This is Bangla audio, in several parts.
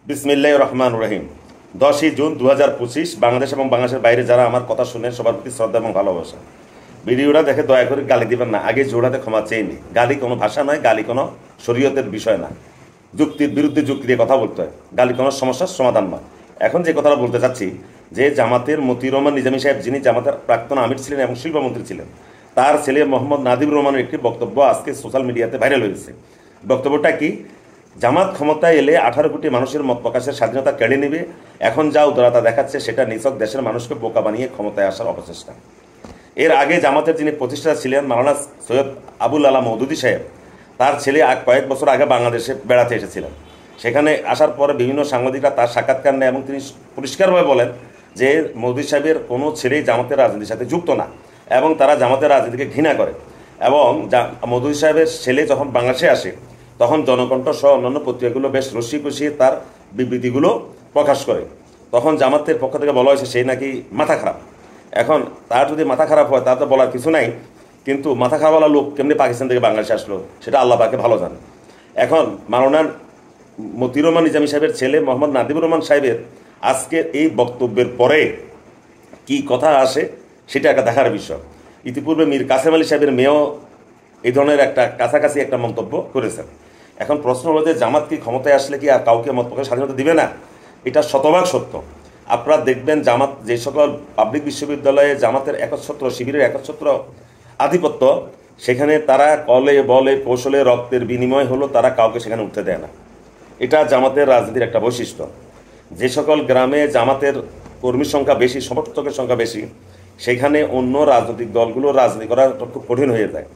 বিসমিল্লাহির রহমানির রহিম। 10ই জুন 2025 বাংলাদেশ এবং বাংলাদেশের বাইরে যারা আমার কথা শুনেন সবার প্রতি শ্রদ্ধা এবং ভালোবাসা। ভিডিওটা দেখে দয়া করে গালি দিবেন না, আগে জোড়াতে ক্ষমা চেয়ে নি। গালি কোনো ভাষা নয়, গালি কোনো শরীয়তের বিষয় না, যুক্তির বিরুদ্ধে যুক্তি দিয়ে কথা বলতে হয়, গালি কোনো সমস্যার সমাধান নয়। এখন যে কথাটা বলতে চাচ্ছি যে জামাতের মতিউর রহমান নিজামী সাহেব, যিনি জামাতের প্রাক্তন আমির ছিলেন এবং শিল্পমন্ত্রী ছিলেন, তার ছেলে মোহাম্মদ নাদিবুর রহমানের একটি বক্তব্য আজকে সোশ্যাল মিডিয়াতে ভাইরাল হয়েছে। বক্তব্যটা কি? জামাত ক্ষমতায় এলে 18 কোটি মানুষের মত প্রকাশের স্বাধীনতা কেড়ে নেবে। এখন যা উদারতা দেখাচ্ছে সেটা নিছক দেশের মানুষকে বোকা বানিয়ে ক্ষমতায় আসার অপচেষ্টা। এর আগে জামাতের যিনি প্রতিষ্ঠাতা ছিলেন মাওলানা সৈয়দ আবুল আলা মওদুদী সাহেব, তার ছেলে কয়েক বছর আগে বাংলাদেশে বেড়াতে এসেছিলেন। সেখানে আসার পরে বিভিন্ন সাংবাদিকরা তার সাক্ষাৎকার নেয় এবং তিনি পরিষ্কারভাবে বলেন যে মওদুদী সাহেবের কোনো ছেলেই জামাতের রাজনীতির সাথে যুক্ত না এবং তারা জামাতের রাজনীতিকে ঘৃণা করে। এবং মওদুদী সাহেবের ছেলে যখন বাংলাদেশে আসে তখন জনকণ্ঠ সহ অন্যান্য পত্রিকাগুলো বেশ রসিয়ে কষিয়ে তার বিবৃতিগুলো প্রকাশ করে। তখন জামাতের পক্ষ থেকে বলা হয়েছে সেই নাকি মাথা খারাপ। এখন তার যদি মাথা খারাপ হয় তার তো বলার কিছু নাই, কিন্তু মাথা খারাপওয়ালা লোক কেমনি পাকিস্তান থেকে বাংলাদেশে আসলো সেটা আল্লাহ পাকে ভালো জানে। এখন মাওলানা মতিউর রহমান নিজামী সাহেবের ছেলে মোহাম্মদ নাদিবুর রহমান সাহেবের আজকের এই বক্তব্যের পরে কি কথা আসে সেটা একটা দেখার বিষয়। ইতিপূর্বে মীর কাসেম আলী সাহেবের মেয়েও এই ধরনের একটা কাছাকাছি একটা মন্তব্য করেছেন। এখন প্রশ্ন হলো যে জামাত কি ক্ষমতায় আসলে কি আর কাউকে মত প্রকাশের স্বাধীনতা দিবে না? এটা শতভাগ সত্য। আপনারা দেখবেন জামাত যে সকল পাবলিক বিশ্ববিদ্যালয়ে জামাতের একচ্ছত্র শিবিরের একচ্ছত্র আধিপত্য, সেখানে তারা কলে বলে কৌশলে রক্তের বিনিময় হলো তারা কাউকে সেখানে উঠতে দেয় না। এটা জামাতের রাজনীতির একটা বৈশিষ্ট্য। যে সকল গ্রামে জামাতের কর্মীর সংখ্যা বেশি, সমর্থকের সংখ্যা বেশি, সেখানে অন্য রাজনৈতিক দলগুলোর রাজনীতি করা খুব কঠিন হয়ে যায়।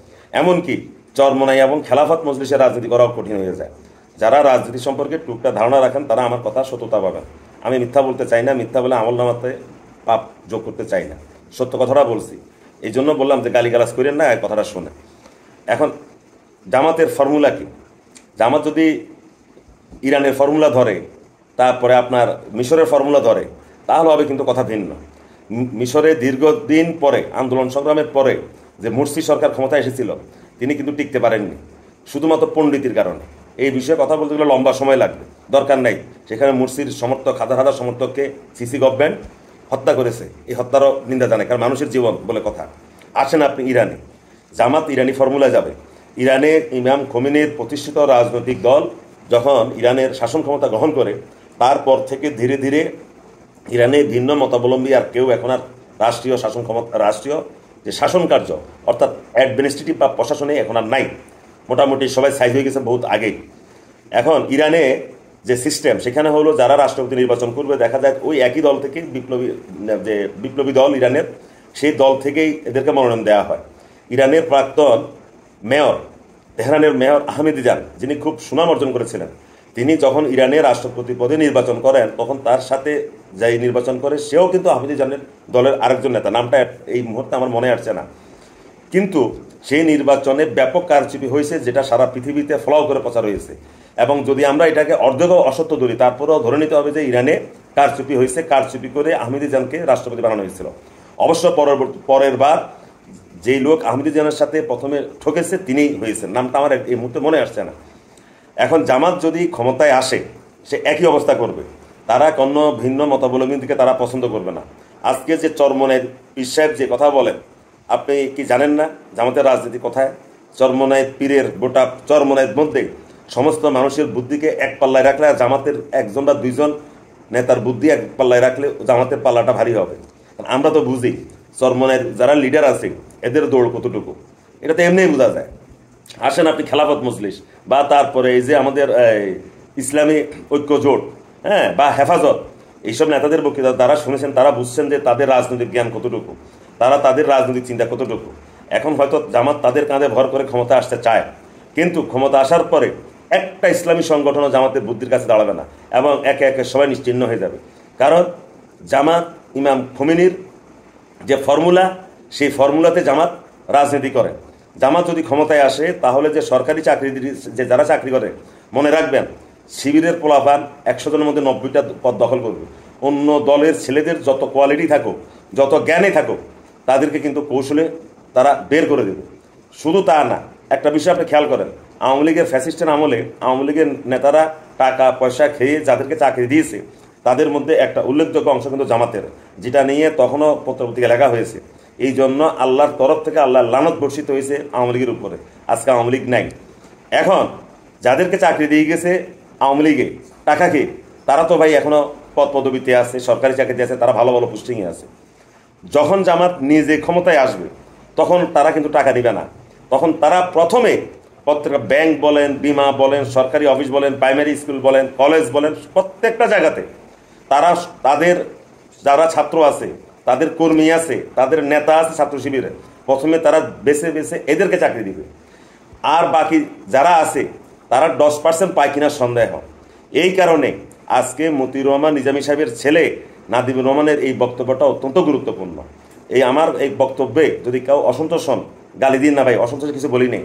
এমনকি চরমনাই এবং খেলাফত মজলিসের রাজনীতি করাও কঠিন হয়ে যায়। যারা রাজনীতি সম্পর্কে টুকটা ধারণা রাখেন তারা আমার কথা সত্যতা পাবেন। আমি মিথ্যা বলতে চাই না, মিথ্যা বলে আমল নামাতে পাপ যোগ করতে চাই না, সত্য কথাটা বলছি। এই জন্য বললাম যে গালিগালাজ করেন না, কথাটা শুনে। এখন জামাতের ফর্মুলা কি? জামাত যদি ইরানের ফর্মুলা ধরে, তারপরে আপনার মিশরের ফর্মুলা ধরে, তাহলে হবে কিন্তু কথা ভিন্ন। মিশরে দীর্ঘদিন পরে আন্দোলন সংগ্রামের পরে যে মুরসি সরকার ক্ষমতায় এসেছিল, তিনি কিন্তু টিকতে পারেননি শুধুমাত্র পণ্ডিতির কারণে। এই বিষয়ে কথা বলতে গেলে লম্বা সময় লাগবে, দরকার নাই। সেখানে মুরসির সমর্থক হাজার হাজার সমর্থককে সিসি গভর্নমেন্ট হত্যা করেছে, এই হত্যারও নিন্দা জানায়, কারণ মানুষের জীবন বলে কথা। আসেন আপনি ইরানে, জামাত ইরানি ফর্মুলা যাবে। ইরানে ইমাম খোমেনির প্রতিষ্ঠিত রাজনৈতিক দল যখন ইরানের শাসন ক্ষমতা গ্রহণ করে, তারপর থেকে ধীরে ধীরে ইরানে ভিন্ন মতাবলম্বী আর কেউ এখন আর রাষ্ট্রীয় শাসন ক্ষমতা, রাষ্ট্রীয় যে শাসন কার্য অর্থাৎ অ্যাডমিনিস্ট্রেটিভ বা প্রশাসনে এখন আর নাই। মোটামুটি সবাই সাইজ হয়ে গেছে বহুত আগেই। এখন ইরানে যে সিস্টেম, সেখানে হলো যারা রাষ্ট্রপতি নির্বাচন করবে দেখা যায় ওই একই দল থেকে বিপ্লবী দল ইরানের, সেই দল থেকেই এদেরকে মনোনয়ন দেওয়া হয়। ইরানের প্রাক্তন মেয়র, তেহরানের মেয়র আহমেদিজান, যিনি খুব সুনাম অর্জন করেছিলেন, তিনি যখন ইরানের রাষ্ট্রপতি পদে নির্বাচন করেন তখন তার সাথে যাই নির্বাচন করে সেও কিন্তু আহমেদিজানের দলের আরেকজন নেতা, নামটা এই মুহূর্তে আমার মনে আসছে না, কিন্তু সেই নির্বাচনে ব্যাপক কারচুপি হয়েছে, যেটা সারা পৃথিবীতে ফলাও করে প্রচার হয়েছে। এবং যদি আমরা এটাকে অর্ধেকও অসত্য ধরি, তারপরেও ধরে নিতে হবে যে ইরানে কারচুপি হয়েছে, কারচুপি করে আহমেদিজানকে রাষ্ট্রপতি বানানো হয়েছিল। অবশ্য পরের বার যেই লোক আহমেদিজানের সাথে প্রথমে ঠকেছে তিনিই হয়েছেন, নামটা আমার এই মুহূর্তে মনে আসছে না। এখন জামাত যদি ক্ষমতায় আসে সে একই অবস্থা করবে, তারা কোনো ভিন্ন মতাবলম্বীকে তারা পছন্দ করবে না। আজকে যে চরমনাইয়ের পীর সাহেব যে কথা বলেন, আপনি কি জানেন না জামাতের রাজনীতি কোথায়? চরমনাইয়ের পীরের গোটা চরমনাইয়ের মধ্যে সমস্ত মানুষের বুদ্ধিকে এক পাল্লায় রাখলে আর জামাতের একজন বা দুইজন নেতার বুদ্ধি এক পাল্লায় রাখলে জামাতের পাল্লাটা ভারী হবে। আমরা তো বুঝি চরমনাইয়ের যারা লিডার আছে এদের দৌড় কতটুকু, এটা তো এমনিই বোঝা যায়। আসেন আপনি খেলাফত মজলিস বা তারপরে এই যে আমাদের ইসলামী ঐক্য জোট, হ্যাঁ, বা হেফাজত, এইসব নেতাদের বক্তৃতা তারা শুনেছেন, তারা বুঝছেন যে তাদের রাজনৈতিক জ্ঞান কতটুকু, তারা তাদের রাজনৈতিক চিন্তা কতটুকু। এখন হয়তো জামাত তাদের কাঁধে ভর করে ক্ষমতা আসতে চায়, কিন্তু ক্ষমতা আসার পরে একটা ইসলামী সংগঠনও জামাতের বুদ্ধির কাছে দাঁড়াবে না এবং একে একে সবাই নিশ্চিহ্ন হয়ে যাবে। কারণ জামাত ইমাম খোমেনির যে ফর্মুলা, সেই ফর্মুলাতে জামাত রাজনীতি করে। জামাত যদি ক্ষমতায় আসে তাহলে যে সরকারি চাকরি যে যারা চাকরি করে, মনে রাখবেন শিবিরের পোলাপান 100 জনের মধ্যে 90টা পদ দখল করবে। অন্য দলের ছেলেদের যত কোয়ালিটি থাকুক, যত জ্ঞানে থাকুক, তাদেরকে কিন্তু কৌশলে তারা বের করে দেবে। শুধু তা না, একটা বিষয় আপনি খেয়াল করেন, আওয়ামী লীগের ফ্যাসিস্টের আমলে আওয়ামী লীগের নেতারা টাকা পয়সা খেয়ে যাদেরকে চাকরি দিয়েছে তাদের মধ্যে একটা উল্লেখযোগ্য অংশ কিন্তু জামাতের, যেটা নিয়ে তখনও পত্রপত্রিকা লেখা হয়েছে। এই জন্য আল্লাহর তরফ থেকে আল্লাহর লানত বর্ষিত হয়েছে আওয়ামী লীগের উপরে। আজকে আওয়ামী লীগ নাই। এখন যাদেরকে চাকরি দিয়ে গেছে আওয়ামী লীগে টাকা খেয়ে, তারা তো ভাই এখনও পদ পদবিতে আছে, সরকারি চাকরিতে আছে, তারা ভালো ভালো পোস্টিংয়ে আছে। যখন জামাত নিজে ক্ষমতায় আসবে তখন তারা কিন্তু টাকা দিবে না। তখন তারা প্রথমে প্রত্যেকটা ব্যাংক বলেন, বিমা বলেন, সরকারি অফিস বলেন, প্রাইমারি স্কুল বলেন, কলেজ বলেন, প্রত্যেকটা জায়গাতে তারা তাদের যারা ছাত্র আছে, তাদের কর্মী আছে, তাদের নেতা আছে ছাত্র শিবিরে, প্রথমে তারা বেছে বেছে এদেরকে চাকরি দিবে। আর বাকি যারা আছে তারা 10% পায় কিনার সন্দেহ। এই কারণে আজকে মতিউর রহমান নিজামী সাহেবের ছেলে নাদিমুর রহমানের এই বক্তব্যটা অত্যন্ত গুরুত্বপূর্ণ। এই আমার এই বক্তব্যে যদি কেউ অসন্তোষ হন, গালি দিন না ভাই, অসন্তোষ কিছু বলি নেই।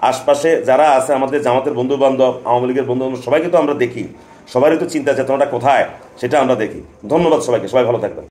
আশপাশে যারা আছে আমাদের জামাতের বন্ধু বান্ধব, আওয়ামী লীগের বন্ধু বান্ধব, সবাইকে তো আমরা দেখি, সবারই তো চিন্তা চেতনাটা কোথায় সেটা আমরা দেখি। ধন্যবাদ সবাইকে, সবাই ভালো থাকবেন।